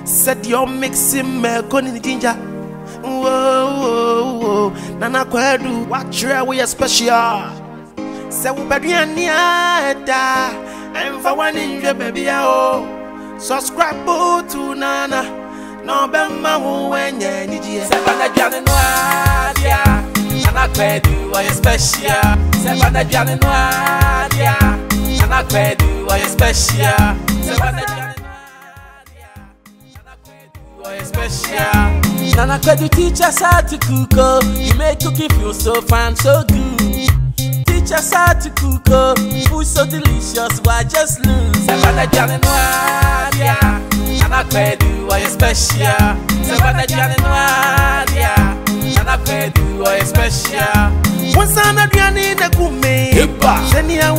Said you're mixing milk on ginger. Whoa, Nana Kwedu, what try we are special. Say we better and for one in your baby, subscribe to Nana. No bema when you need you. Savannah Janinoa, Nana Kwedu, why special. Savannah Janinoa, Nana Kwedu, why special. Savannah special. Nana Kwedu teach us how to cook. You make cooking feel so fun, so good. Teach us how to cook. Food so delicious, why just lose? Savannah Janinoa, Nana Kwedu, why special? Savannah Janinoa, Nana Kwedu, why special? Once I'm not Diani, the Kume, Senia,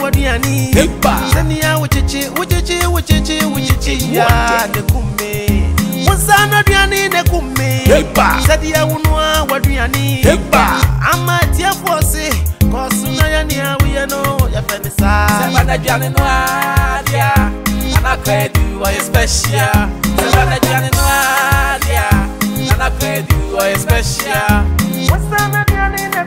what Diani, Senia, which the Kume. Sana diani ne kume Sadi ya unwa waduani I'm a tia force Cause una ya ni awiya no ya fenisa Savannah Janinoa Nana Kwedu wa special Savannah Janinoa Nana Kwedu wa special Sana diani ne